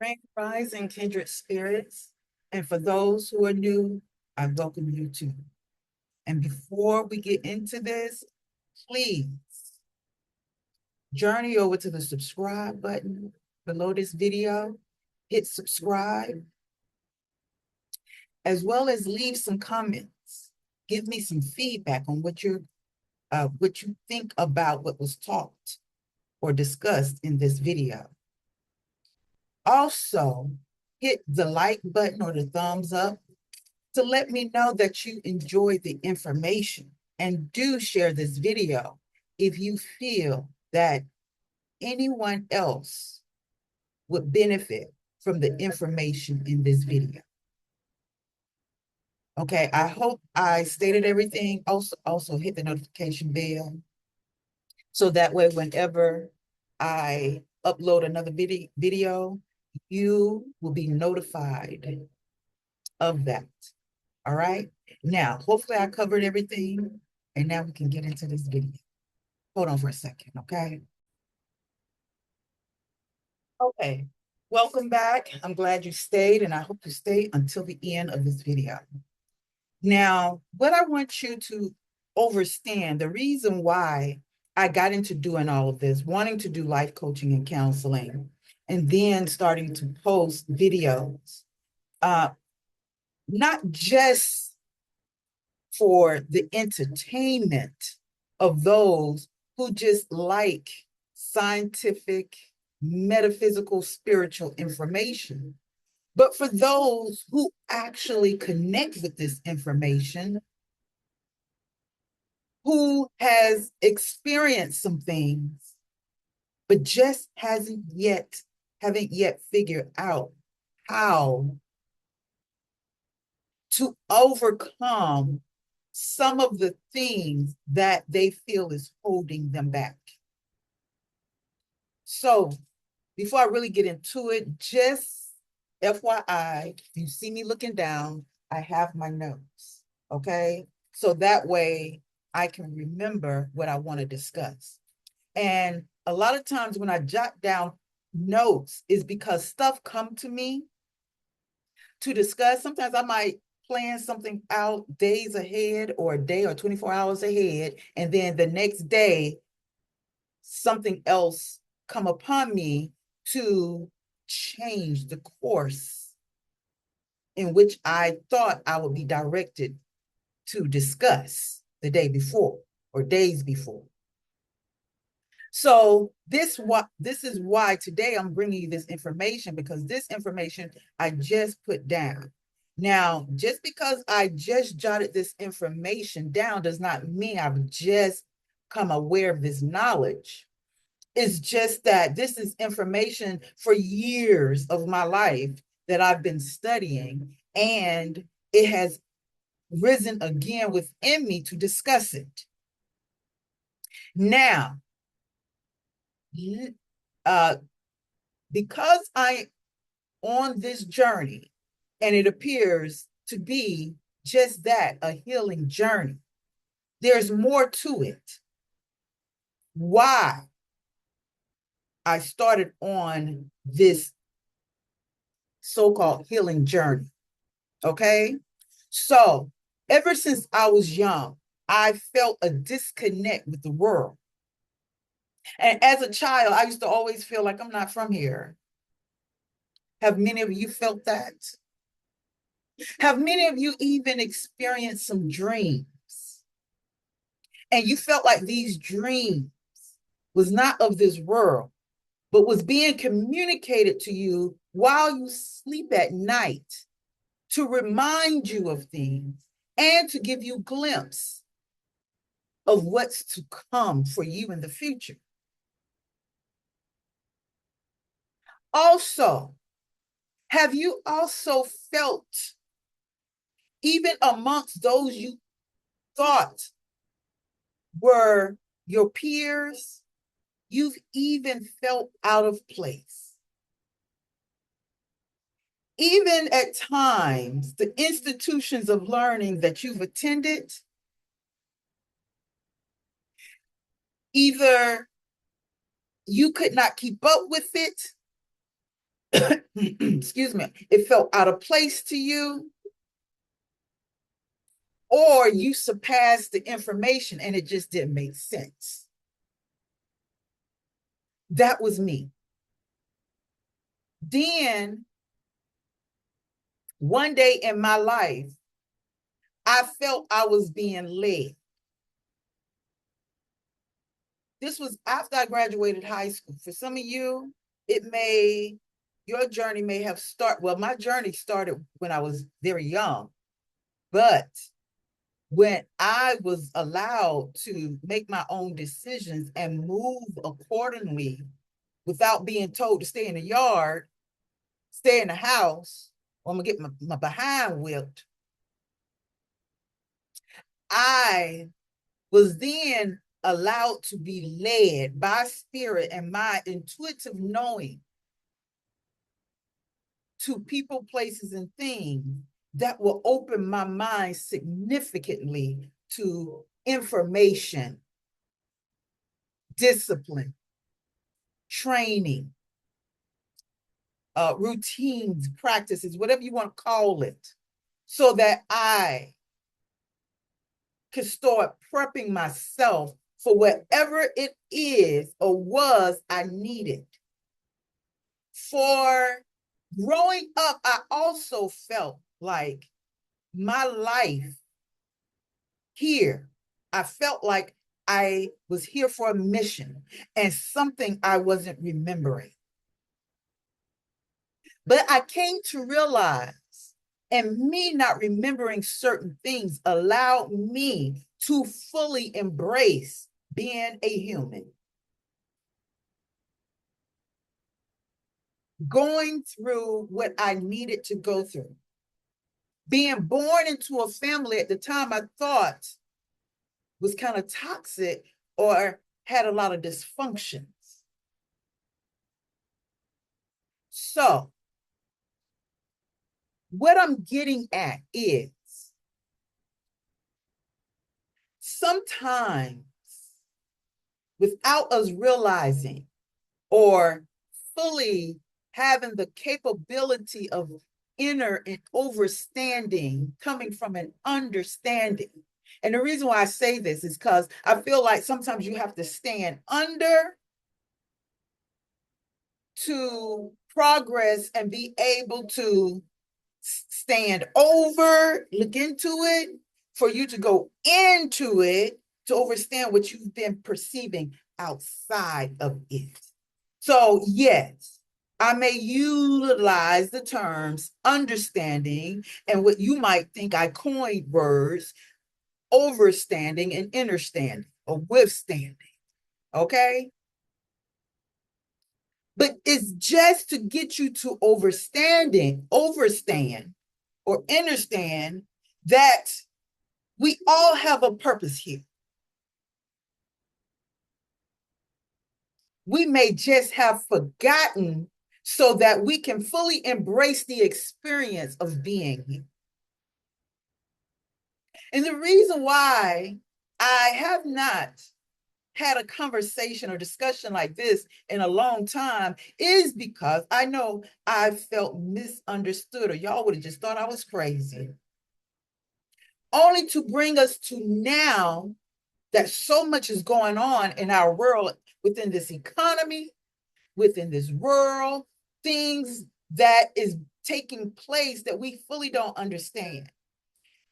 Grand Rising Kindred Spirits. And for those who are new, I welcome you too. And before we get into this, please journey over to the subscribe button below this video, hit subscribe, as well as leave some comments. Give me some feedback on what you think about what was taught or discussed in this video. Also, hit the like button or the thumbs up to let me know that you enjoyed the information, and do share this video if you feel that anyone else would benefit from the information in this video. Okay, I hope I stated everything. Also hit the notification bell so that way whenever I upload another video, you will be notified of that. All right. Now, hopefully I covered everything, and now we can get into this video. Hold on for a second, okay? Okay. Welcome back. I'm glad you stayed, and I hope you stay until the end of this video. Now, what I want you to understand, the reason why I got into doing all of this, wanting to do life coaching and counseling, and then starting to post videos, not just for the entertainment of those who just like scientific, metaphysical, spiritual information, but for those who actually connect with this information, who has experienced some things, but just haven't yet figured out how to overcome some of the things that they feel is holding them back. So before I really get into it, just FYI, if you see me looking down, I have my notes, okay? So that way I can remember what I want to discuss. And a lot of times when I jot down notes is because stuff come to me to discuss. Sometimes I might plan something out days ahead or a day or 24 hours ahead, and then the next day something else come upon me to change the course in which I thought I would be directed to discuss the day before or days before. So this is why today I'm bringing you this information, because this information I just put down. Now, just because I just jotted this information down does not mean I've just come aware of this knowledge. It's just that this is information for years of my life that I've been studying, and it has risen again within me to discuss it. Now, because I on this journey, and it appears to be just that, a healing journey, there's more to it. Why I started on this so-called healing journey, okay? So ever since I was young, I felt a disconnect with the world. And as a child, I used to always feel like I'm not from here. Have many of you felt that? Have many of you even experienced some dreams? And you felt like these dreams was not of this world, but was being communicated to you while you sleep at night to remind you of things and to give you a glimpse of what's to come for you in the future. Also, have you also felt, even amongst those you thought were your peers, you've even felt out of place? Even at times, the institutions of learning that you've attended, either you could not keep up with it, excuse me, it felt out of place to you, or you surpassed the information and it just didn't make sense. That was me. Then one day in my life, I felt I was being led. This was after I graduated high school. For some of you, your journey may have started, well, my journey started when I was very young, but when I was allowed to make my own decisions and move accordingly without being told to stay in the yard, stay in the house, or I'm gonna get my behind whipped, I was then allowed to be led by spirit and my intuitive knowing to people, places, and things that will open my mind significantly to information, discipline, training, routines, practices, whatever you want to call it, so that I could start prepping myself for whatever it is or was I needed. For growing up, I also felt like my life here, I felt like I was here for a mission and something I wasn't remembering. But I came to realize, and me not remembering certain things allowed me to fully embrace being a human. Going through what I needed to go through. Being born into a family at the time I thought was kind of toxic or had a lot of dysfunctions. So, what I'm getting at is sometimes without us realizing or fully having the capability of inner and overstanding coming from an understanding. And the reason why I say this is because I feel like sometimes you have to stand under to progress and be able to stand over, look into it, for you to go into it, to understand what you've been perceiving outside of it. So, yes, I may utilize the terms understanding and what you might think I coined words, overstanding and understanding or withstanding. Okay? But it's just to get you to overstand, or understand that we all have a purpose here. We may just have forgotten so that we can fully embrace the experience of being here. And the reason why I have not had a conversation or discussion like this in a long time is because I know I felt misunderstood, or y'all would have just thought I was crazy. Only to bring us to now that so much is going on in our world, within this economy, within this world, things that is taking place that we fully don't understand.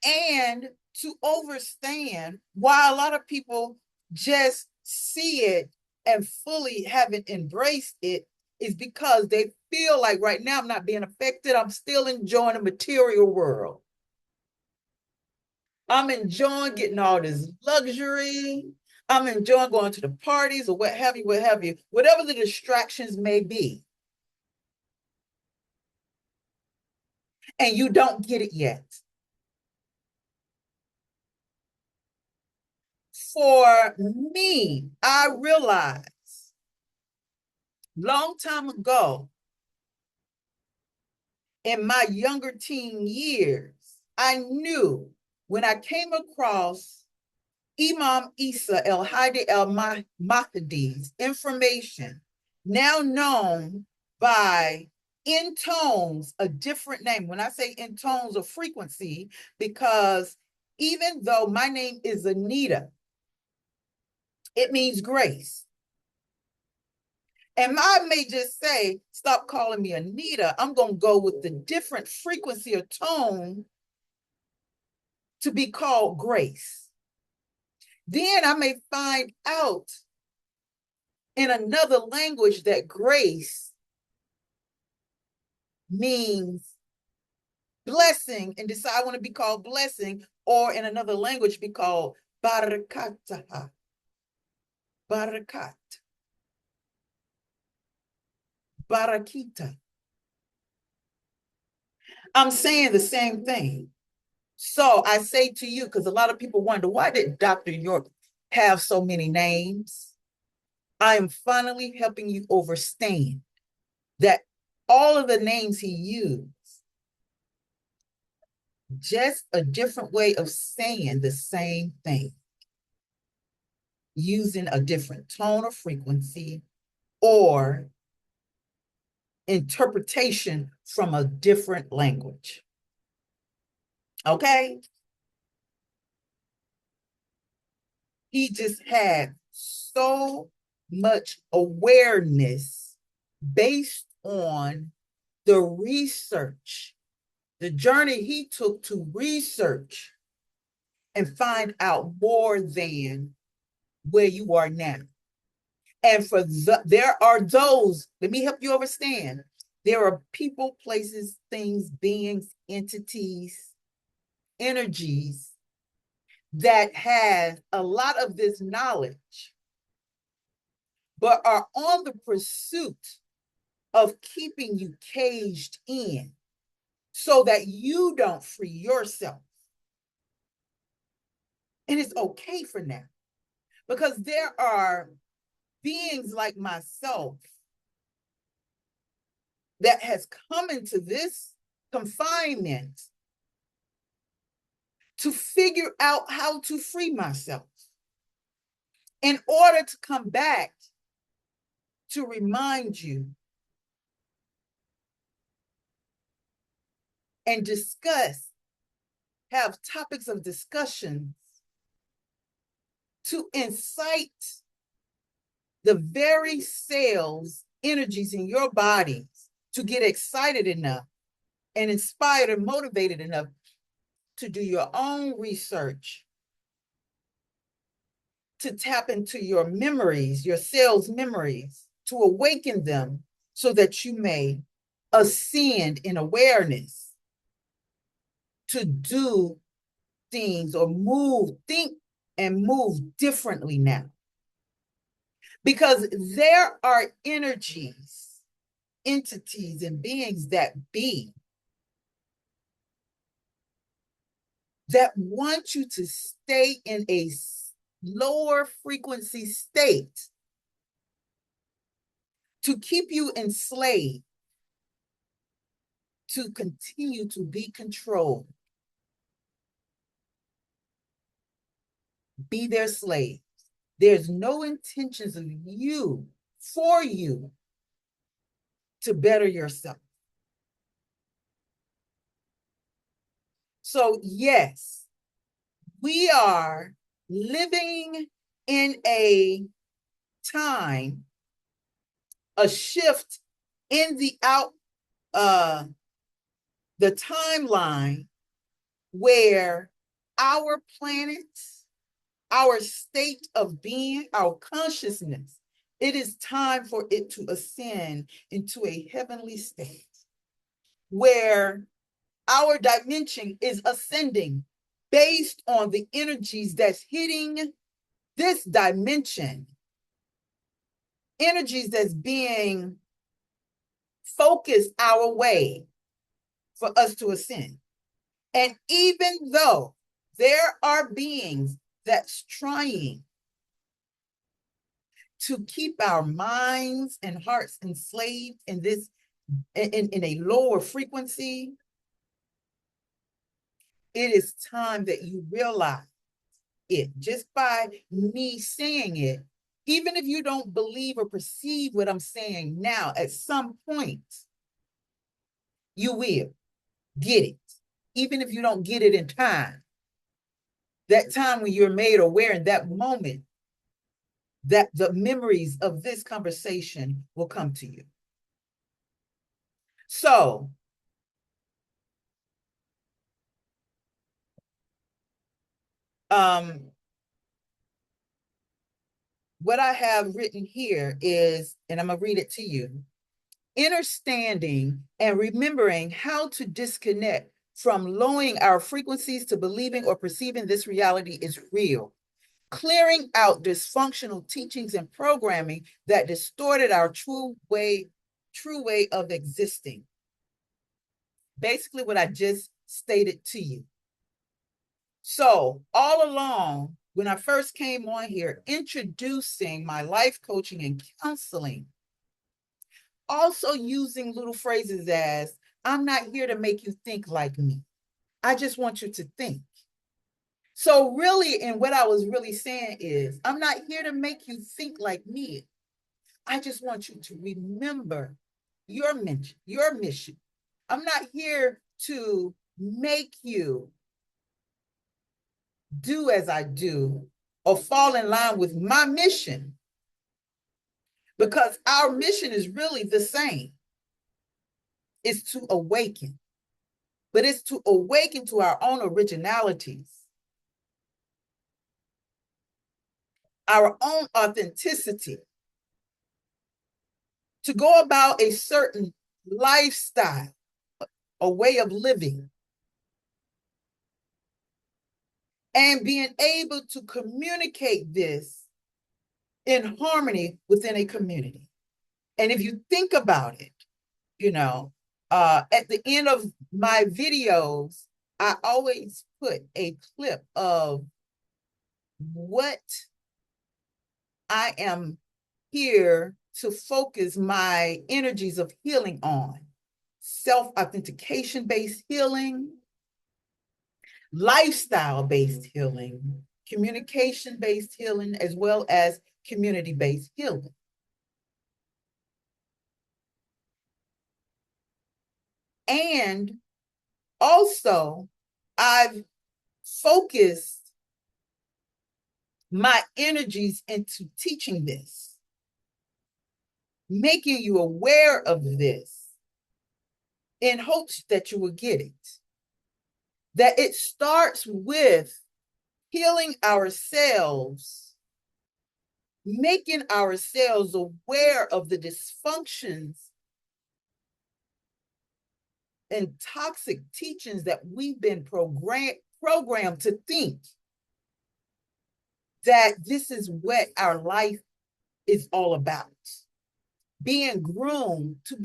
And to understand why a lot of people just see it and fully haven't embraced it is because they feel like right now I'm not being affected. I'm still enjoying the material world. I'm enjoying getting all this luxury. I'm enjoying going to the parties or what have you, whatever the distractions may be. And you don't get it yet. For me, I realized long time ago in my younger teen years, I knew when I came across Imam Isa El Hadi El Mahdi's information, now known by intones a different name. When I say intones a frequency, because even though my name is Anita, it means grace. And I may just say, stop calling me Anita. I'm going to go with the different frequency or tone to be called grace. Then I may find out in another language that grace means blessing and decide I want to be called blessing, or in another language be called barakataha. Barakat. Barakita. I'm saying the same thing. So I say to you, because a lot of people wonder, why did Dr. York have so many names? I am finally helping you understand that all of the names he used, just a different way of saying the same thing, using a different tone or frequency or interpretation from a different language. Okay? He just had so much awareness based on the research, the journey he took to research and find out more than where you are now. And there are those, let me help you understand. There are people, places, things, beings, entities, energies that have a lot of this knowledge, but are on the pursuit of keeping you caged in so that you don't free yourself. And it's okay for now, because there are beings like myself that has come into this confinement to figure out how to free myself in order to come back to remind you and discuss, have topics of discussion to incite the very cells, energies in your bodies to get excited enough and inspired and motivated enough to do your own research, to tap into your memories, your cells' memories, to awaken them so that you may ascend in awareness to do things or move, think and move differently now. Because there are energies, entities, and beings that be that want you to stay in a lower frequency state to keep you enslaved, to continue to be controlled, be their slave. There's no intentions of you, for you, to better yourself. So yes, we are living in a time, a shift in the timeline where our planet, our state of being, our consciousness, it is time for it to ascend into a heavenly state where our dimension is ascending based on the energies that's hitting this dimension, energies that's being focused our way for us to ascend. And even though there are beings that's trying to keep our minds and hearts enslaved in this, in a lower frequency, it is time that you realize it just by me saying it. Even if you don't believe or perceive what I'm saying now, at some point, You will get it, even if you don't get it in time. That time when you're made aware in that moment, that the memories of this conversation will come to you. So, what I have written here is, and I'm going to read it to you: understanding and remembering how to disconnect from lowering our frequencies to believing or perceiving this reality is real. Clearing out dysfunctional teachings and programming that distorted our true way of existing. Basically, what I just stated to you. So, all along, when I first came on here, introducing my life coaching and counseling, also using little phrases as, I'm not here to make you think like me. I just want you to think. So really, and what I was really saying is, I'm not here to make you think like me. I just want you to remember your mission. I'm not here to make you do as I do or fall in line with my mission, because our mission is really the same. It's to awaken, but it's to awaken to our own originalities, our own authenticity, to go about a certain lifestyle, a way of living, and being able to communicate this in harmony within a community. And if you think about it, at the end of my videos, I always put a clip of what I am here to focus my energies of healing on: self-authentication based healing, lifestyle based healing, communication based healing, as well as community based healing. And also, I've focused my energies into teaching this, making you aware of this in hopes that you will get it. That it starts with healing ourselves, making ourselves aware of the dysfunctions and toxic teachings that we've been programmed to think that this is what our life is all about. Being groomed to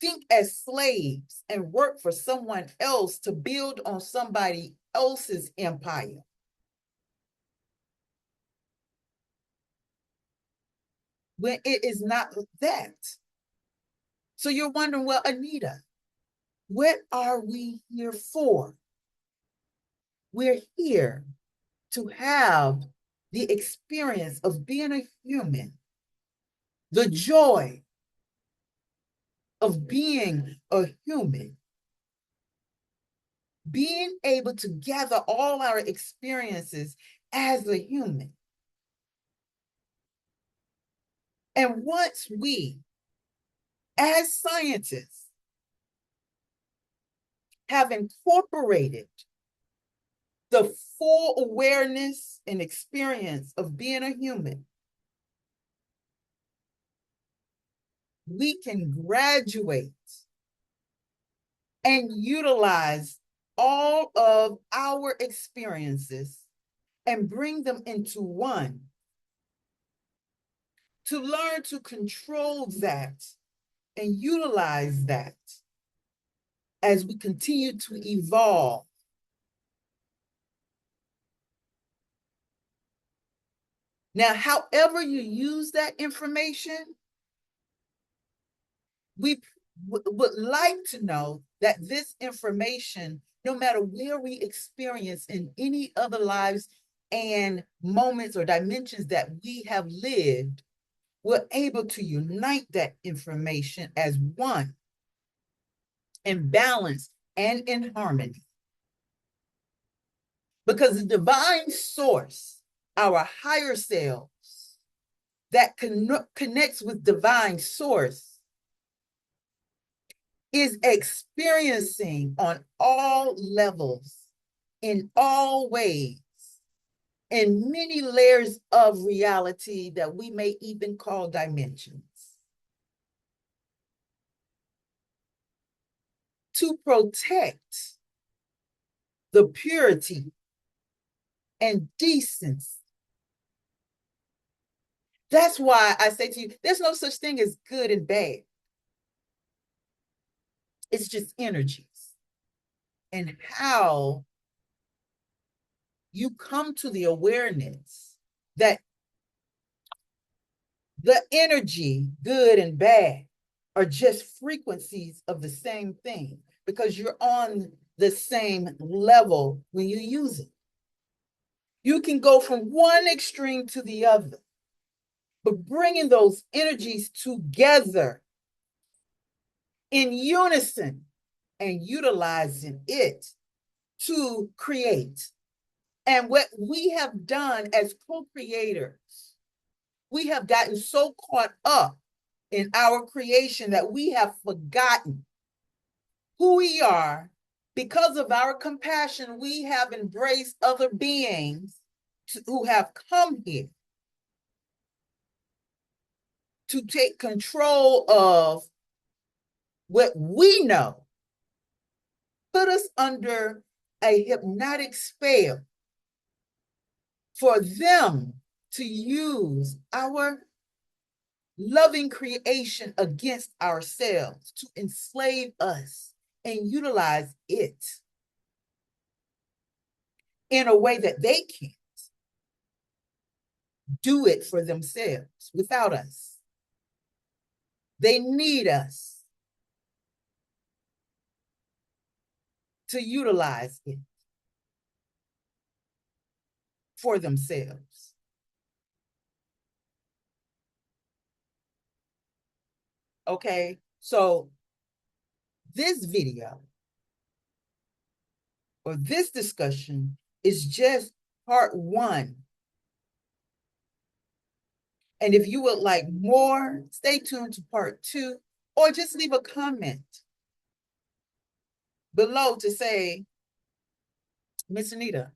think as slaves and work for someone else to build on somebody else's empire. When it is not that. So you're wondering, well, Anita, what are we here for? We're here to have the experience of being a human, the joy of being a human, being able to gather all our experiences as a human. And once we, as scientists, have incorporated the full awareness and experience of being a human, we can graduate and utilize all of our experiences and bring them into one, to learn to control that and utilize that as we continue to evolve. Now, however you use that information, we would like to know that this information, no matter where we experience in any other lives and moments or dimensions that we have lived, we're able to unite that information as one in balance, and in harmony. Because the divine source, our higher selves, that connects with divine source, is experiencing on all levels, in all ways, in many layers of reality that we may even call dimensions. To protect the purity and decency. That's why I say to you, there's no such thing as good and bad. It's just energies. And how you come to the awareness that the energy, good and bad, are just frequencies of the same thing, because you're on the same level when you use it. You can go from one extreme to the other, but bringing those energies together in unison and utilizing it to create. And what we have done as co-creators, we have gotten so caught up in our creation that we have forgotten who we are. Because of our compassion, we have embraced other beings who have come here to take control of what we know, put us under a hypnotic spell for them to use our loving creation against ourselves, to enslave us and utilize it in a way that they can't do it for themselves without us. They need us to utilize it for themselves. Okay, so this video or this discussion is just part one. And if you would like more, stay tuned to part two, or just leave a comment below to say, Miss Anita,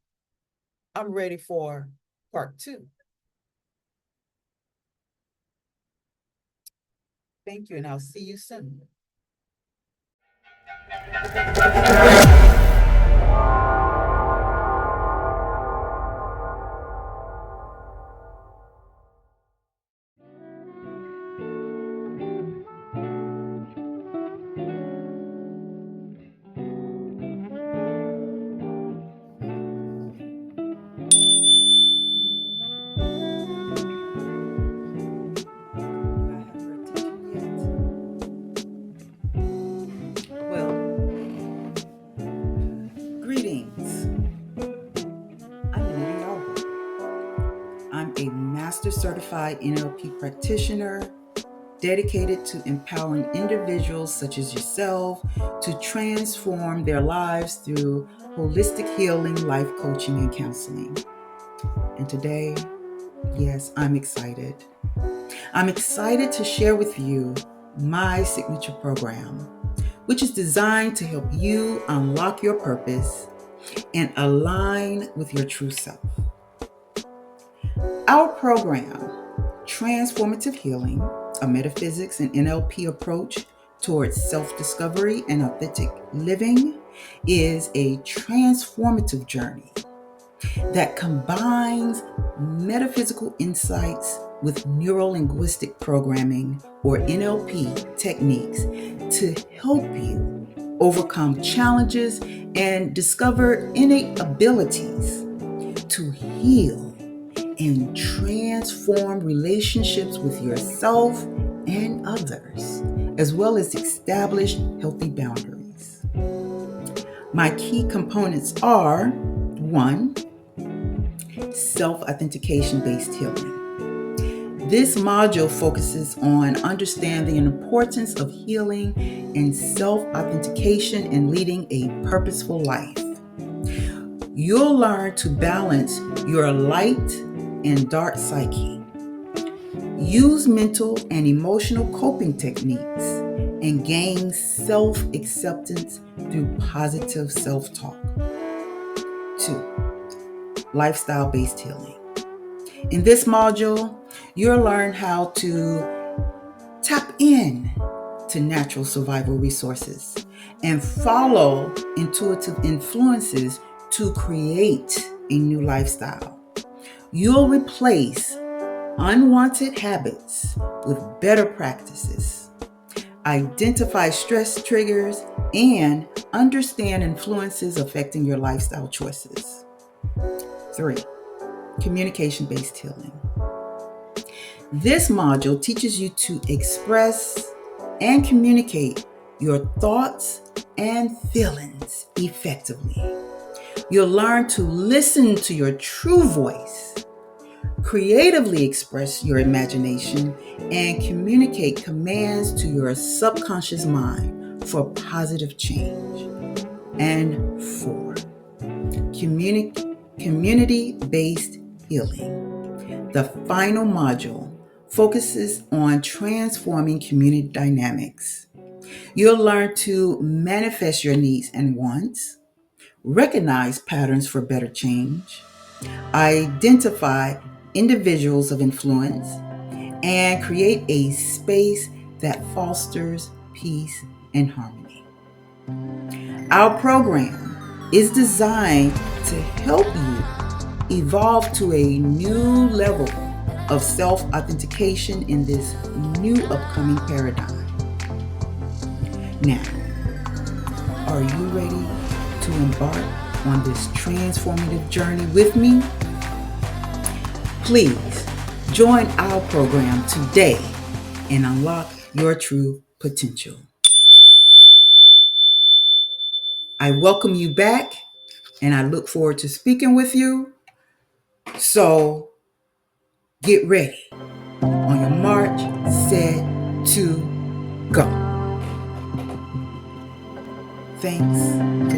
I'm ready for part two. Thank you, and I'll see you soon. Greetings. I'm AnitaYarbrough. I'm a Master Certified NLP practitioner dedicated to empowering individuals such as yourself to transform their lives through holistic healing, life coaching, and counseling. And today, yes, I'm excited. I'm excited to share with you my signature program, which is designed to help you unlock your purpose and align with your true self. Our program, Transformative Healing, a metaphysics and NLP approach towards self-discovery and authentic living, is a transformative journey that combines metaphysical insights with neuro-linguistic programming, or NLP techniques, to help you overcome challenges and discover innate abilities to heal and transform relationships with yourself and others, as well as establish healthy boundaries. My key components are: 1, self-authentication based healing. This module focuses on understanding the importance of healing and self-authentication in leading a purposeful life. You'll learn to balance your light and dark psyche, use mental and emotional coping techniques, and gain self-acceptance through positive self-talk. 2. Lifestyle-based healing. In this module, you'll learn how to tap in to natural survival resources and follow intuitive influences to create a new lifestyle. You'll replace unwanted habits with better practices, identify stress triggers, and understand influences affecting your lifestyle choices. 3. Communication-based healing. This module teaches you to express and communicate your thoughts and feelings effectively. You'll learn to listen to your true voice, creatively express your imagination, and communicate commands to your subconscious mind for positive change. And 4. Community-based healing. The final module focuses on transforming community dynamics. You'll learn to manifest your needs and wants, recognize patterns for better change, identify individuals of influence, and create a space that fosters peace and harmony. Our program is designed to help you evolve to a new level of self-authentication in this new upcoming paradigm. Now, are you ready to embark on this transformative journey with me? Please join our program today and unlock your true potential. I welcome you back, and I look forward to speaking with you. So get ready. On your march, set, to, go. Thanks for